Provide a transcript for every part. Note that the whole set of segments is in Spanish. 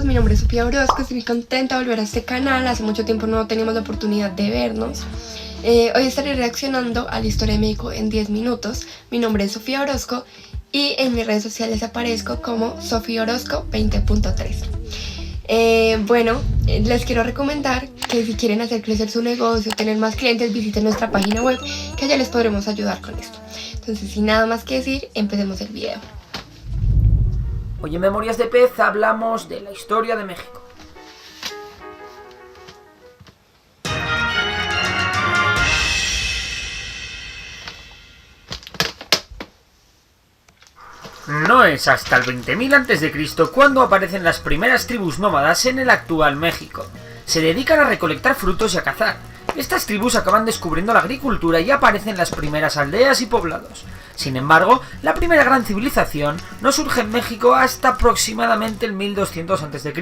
mi nombre es Sofía Orozco, estoy muy contenta de volver a este canal, hace mucho tiempo no teníamos la oportunidad de vernos. Hoy estaré reaccionando a la historia de México en 10 minutos, mi nombre es Sofía Orozco y en mis redes sociales aparezco como Sofía Orozco 20.3. Bueno, les quiero recomendar que si quieren hacer crecer su negocio, tener más clientes, visiten nuestra página web, que allá les podremos ayudar con esto. Entonces, sin nada más que decir, empecemos el video. Hoy en Memorias de Pez hablamos de la historia de México. No es hasta el 20.000 a.C. cuando aparecen las primeras tribus nómadas en el actual México. Se dedican a recolectar frutos y a cazar. Estas tribus acaban descubriendo la agricultura y aparecen las primeras aldeas y poblados. Sin embargo, la primera gran civilización no surge en México hasta aproximadamente el 1200 a.C.,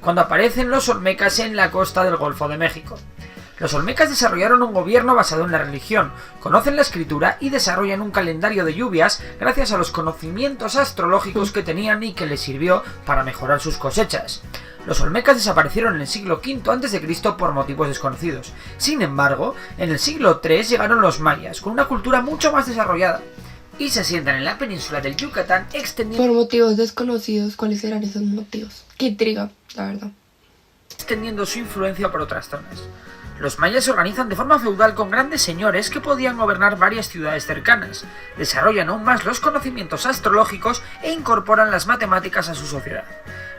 cuando aparecen los olmecas en la costa del Golfo de México. Los olmecas desarrollaron un gobierno basado en la religión, conocen la escritura y desarrollan un calendario de lluvias gracias a los conocimientos astrológicos que tenían y que les sirvió para mejorar sus cosechas. Los olmecas desaparecieron en el siglo V a.C. por motivos desconocidos. Sin embargo, en el siglo III llegaron los mayas, con una cultura mucho más desarrollada, y se asientan en la península del Yucatán extendiendo... Por motivos desconocidos, ¿cuáles eran esos motivos? Qué intriga, la verdad. Extendiendo su influencia por otras zonas. Los mayas se organizan de forma feudal con grandes señores que podían gobernar varias ciudades cercanas, desarrollan aún más los conocimientos astrológicos e incorporan las matemáticas a su sociedad.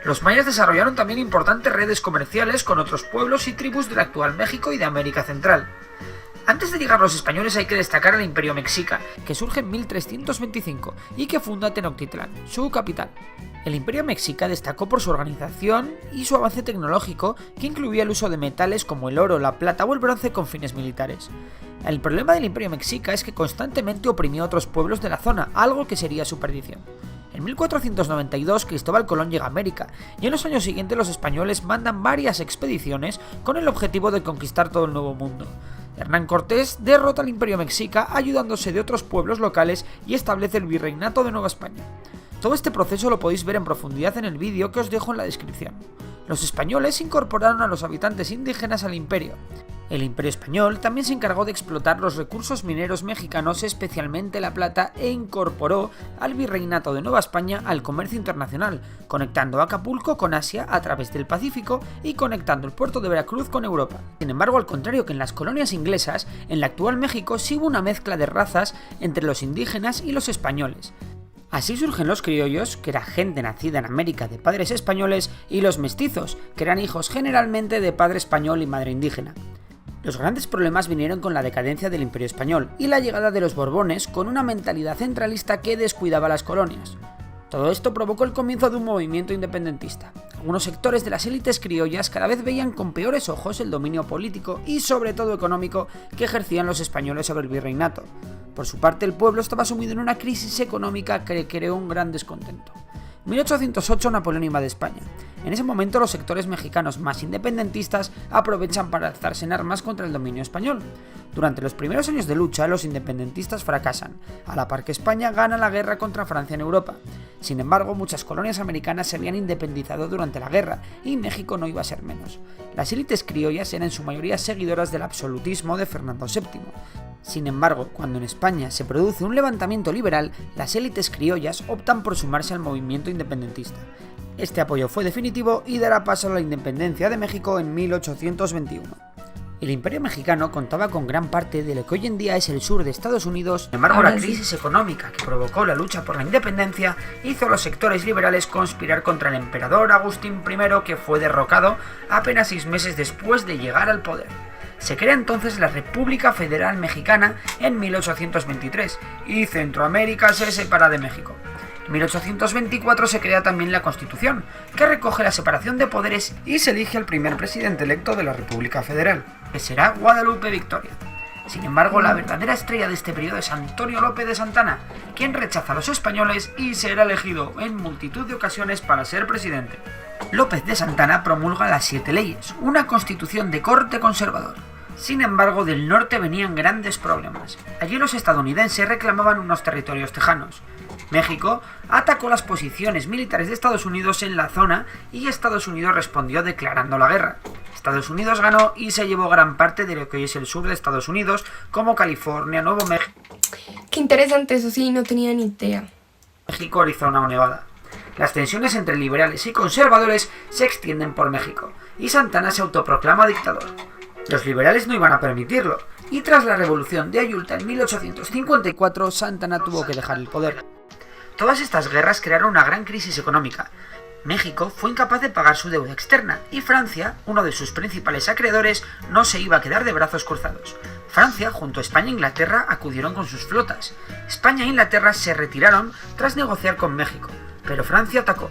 Los mayas desarrollaron también importantes redes comerciales con otros pueblos y tribus del actual México y de América Central. Antes de llegar los españoles hay que destacar el Imperio Mexica, que surge en 1325 y que funda Tenochtitlán, su capital. El Imperio Mexica destacó por su organización y su avance tecnológico, que incluía el uso de metales como el oro, la plata o el bronce con fines militares. El problema del Imperio Mexica es que constantemente oprimió a otros pueblos de la zona, algo que sería su perdición. En 1492 Cristóbal Colón llega a América y en los años siguientes los españoles mandan varias expediciones con el objetivo de conquistar todo el Nuevo Mundo. Hernán Cortés derrota al Imperio Mexica ayudándose de otros pueblos locales y establece el Virreinato de Nueva España. Todo este proceso lo podéis ver en profundidad en el vídeo que os dejo en la descripción. Los españoles incorporaron a los habitantes indígenas al imperio. El Imperio Español también se encargó de explotar los recursos mineros mexicanos, especialmente la plata, e incorporó al Virreinato de Nueva España al comercio internacional, conectando Acapulco con Asia a través del Pacífico y conectando el puerto de Veracruz con Europa. Sin embargo, al contrario que en las colonias inglesas, en el actual México sí hubo una mezcla de razas entre los indígenas y los españoles. Así surgen los criollos, que era gente nacida en América de padres españoles, y los mestizos, que eran hijos generalmente de padre español y madre indígena. Los grandes problemas vinieron con la decadencia del Imperio Español y la llegada de los Borbones con una mentalidad centralista que descuidaba las colonias. Todo esto provocó el comienzo de un movimiento independentista. Algunos sectores de las élites criollas cada vez veían con peores ojos el dominio político y sobre todo económico que ejercían los españoles sobre el virreinato. Por su parte, el pueblo estaba sumido en una crisis económica que creó un gran descontento. En 1808 Napoleón invade España. En ese momento los sectores mexicanos más independentistas aprovechan para alzarse en armas contra el dominio español. Durante los primeros años de lucha los independentistas fracasan, a la par que España gana la guerra contra Francia en Europa. Sin embargo, muchas colonias americanas se habían independizado durante la guerra y México no iba a ser menos. Las élites criollas eran en su mayoría seguidoras del absolutismo de Fernando VII. Sin embargo, cuando en España se produce un levantamiento liberal, las élites criollas optan por sumarse al movimiento independentista. Este apoyo fue definitivo y dará paso a la independencia de México en 1821. El Imperio Mexicano contaba con gran parte de lo que hoy en día es el sur de Estados Unidos. Sin embargo, la crisis económica que provocó la lucha por la independencia hizo a los sectores liberales conspirar contra el emperador Agustín I, que fue derrocado apenas 6 meses después de llegar al poder. Se crea entonces la República Federal Mexicana en 1823 y Centroamérica se separa de México. En 1824 se crea también la Constitución, que recoge la separación de poderes y se elige al primer presidente electo de la República Federal, que será Guadalupe Victoria. Sin embargo, la verdadera estrella de este periodo es Antonio López de Santana, quien rechaza a los españoles y será elegido en multitud de ocasiones para ser presidente. López de Santana promulga las 7 leyes, una constitución de corte conservador. Sin embargo, del norte venían grandes problemas. Allí los estadounidenses reclamaban unos territorios tejanos. México atacó las posiciones militares de Estados Unidos en la zona y Estados Unidos respondió declarando la guerra. Estados Unidos ganó y se llevó gran parte de lo que hoy es el sur de Estados Unidos, como California, Nuevo México. Qué interesante, eso sí, no tenía ni idea. México, Arizona o Nevada. Las tensiones entre liberales y conservadores se extienden por México, y Santana se autoproclama dictador. Los liberales no iban a permitirlo, y tras la revolución de Ayulta en 1854, Santana tuvo que dejar el poder. Todas estas guerras crearon una gran crisis económica. México fue incapaz de pagar su deuda externa, y Francia, uno de sus principales acreedores, no se iba a quedar de brazos cruzados. Francia, junto a España e Inglaterra, acudieron con sus flotas. España e Inglaterra se retiraron tras negociar con México, pero Francia atacó.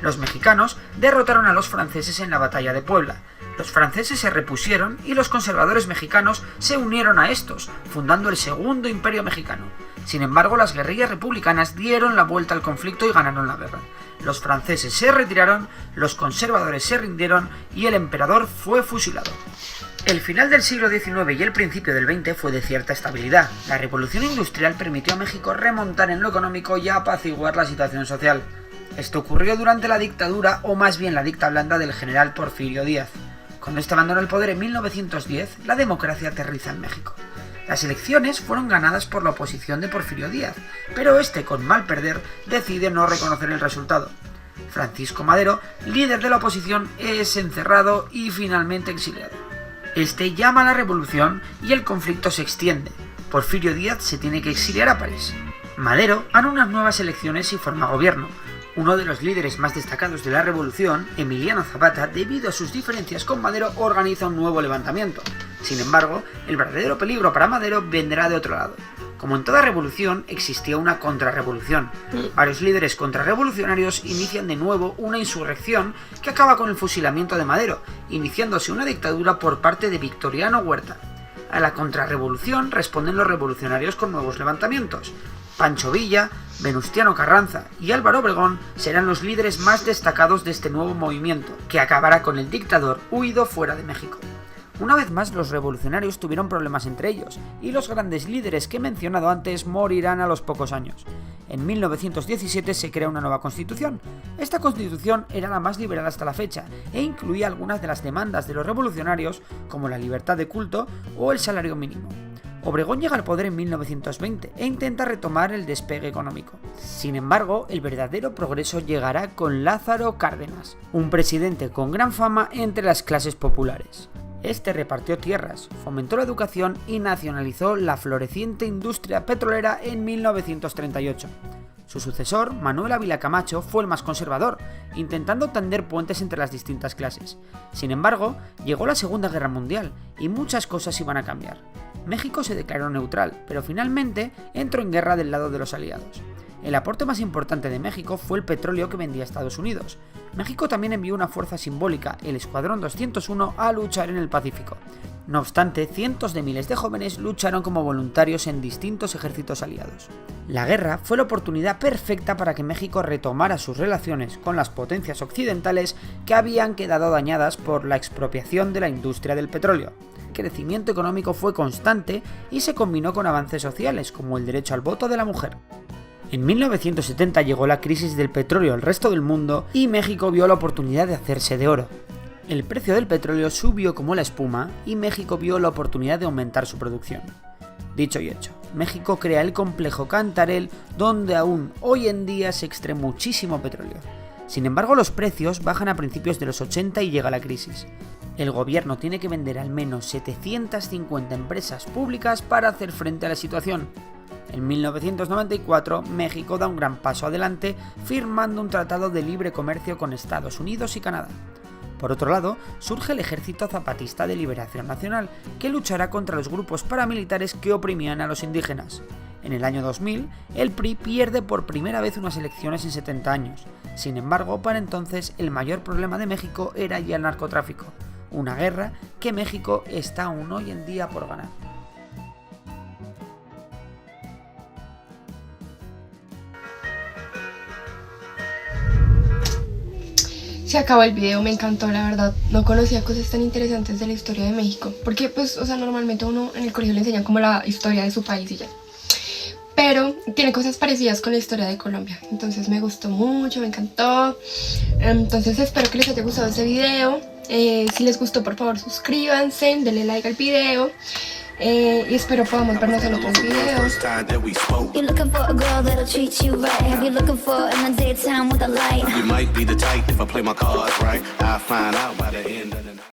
Los mexicanos derrotaron a los franceses en la batalla de Puebla. Los franceses se repusieron y los conservadores mexicanos se unieron a estos, fundando el Segundo Imperio Mexicano. Sin embargo, las guerrillas republicanas dieron la vuelta al conflicto y ganaron la guerra. Los franceses se retiraron, los conservadores se rindieron y el emperador fue fusilado. El final del siglo XIX y el principio del XX fue de cierta estabilidad. La revolución industrial permitió a México remontar en lo económico y apaciguar la situación social. Esto ocurrió durante la dictadura, o más bien la dicta blanda del general Porfirio Díaz. Cuando este abandonó el poder en 1910, la democracia aterriza en México. Las elecciones fueron ganadas por la oposición de Porfirio Díaz, pero este, con mal perder, decide no reconocer el resultado. Francisco Madero, líder de la oposición, es encerrado y finalmente exiliado. Este llama a la revolución y el conflicto se extiende. Porfirio Díaz se tiene que exiliar a París. Madero gana unas nuevas elecciones y forma gobierno. Uno de los líderes más destacados de la revolución, Emiliano Zapata, debido a sus diferencias con Madero, organiza un nuevo levantamiento. Sin embargo, el verdadero peligro para Madero vendrá de otro lado. Como en toda revolución, existía una contrarrevolución. Varios líderes contrarrevolucionarios inician de nuevo una insurrección que acaba con el fusilamiento de Madero, iniciándose una dictadura por parte de Victoriano Huerta. A la contrarrevolución responden los revolucionarios con nuevos levantamientos. Pancho Villa, Venustiano Carranza y Álvaro Obregón serán los líderes más destacados de este nuevo movimiento, que acabará con el dictador huido fuera de México. Una vez más, los revolucionarios tuvieron problemas entre ellos, y los grandes líderes que he mencionado antes morirán a los pocos años. En 1917 se crea una nueva constitución. Esta constitución era la más liberal hasta la fecha, e incluía algunas de las demandas de los revolucionarios, como la libertad de culto o el salario mínimo. Obregón llega al poder en 1920 e intenta retomar el despegue económico. Sin embargo, el verdadero progreso llegará con Lázaro Cárdenas, un presidente con gran fama entre las clases populares. Este repartió tierras, fomentó la educación y nacionalizó la floreciente industria petrolera en 1938. Su sucesor, Manuel Ávila Camacho, fue el más conservador, intentando tender puentes entre las distintas clases. Sin embargo, llegó la Segunda Guerra Mundial y muchas cosas iban a cambiar. México se declaró neutral, pero finalmente entró en guerra del lado de los aliados. El aporte más importante de México fue el petróleo que vendía a Estados Unidos. México también envió una fuerza simbólica, el Escuadrón 201, a luchar en el Pacífico. No obstante, cientos de miles de jóvenes lucharon como voluntarios en distintos ejércitos aliados. La guerra fue la oportunidad perfecta para que México retomara sus relaciones con las potencias occidentales que habían quedado dañadas por la expropiación de la industria del petróleo. El crecimiento económico fue constante y se combinó con avances sociales, como el derecho al voto de la mujer. En 1970 llegó la crisis del petróleo al resto del mundo y México vio la oportunidad de hacerse de oro. El precio del petróleo subió como la espuma y México vio la oportunidad de aumentar su producción. Dicho y hecho, México crea el complejo Cantarell, donde aún hoy en día se extrae muchísimo petróleo. Sin embargo, los precios bajan a principios de los 80 y llega la crisis. El gobierno tiene que vender al menos 750 empresas públicas para hacer frente a la situación. En 1994, México da un gran paso adelante firmando un tratado de libre comercio con Estados Unidos y Canadá. Por otro lado, surge el Ejército Zapatista de Liberación Nacional, que luchará contra los grupos paramilitares que oprimían a los indígenas. En el año 2000, el PRI pierde por primera vez unas elecciones en 70 años. Sin embargo, para entonces, el mayor problema de México era ya el narcotráfico, una guerra que México está aún hoy en día por ganar. Se acabó el video, me encantó, la verdad. No conocía cosas tan interesantes de la historia de México. Porque, pues, o sea, normalmente uno en el colegio le enseñan como la historia de su país y ya. pero tiene cosas parecidas con la historia de Colombia. Entonces me gustó mucho, me encantó. Entonces espero que les haya gustado ese video. Si les gustó, por favor suscríbanse, denle like al video. Y espero podamos vernos en otros videos. You're looking for a girl that'll treat you right. Have you looking for in the daytime with a light? You might be the type if I play my cards right. I'll find out by the end of the night.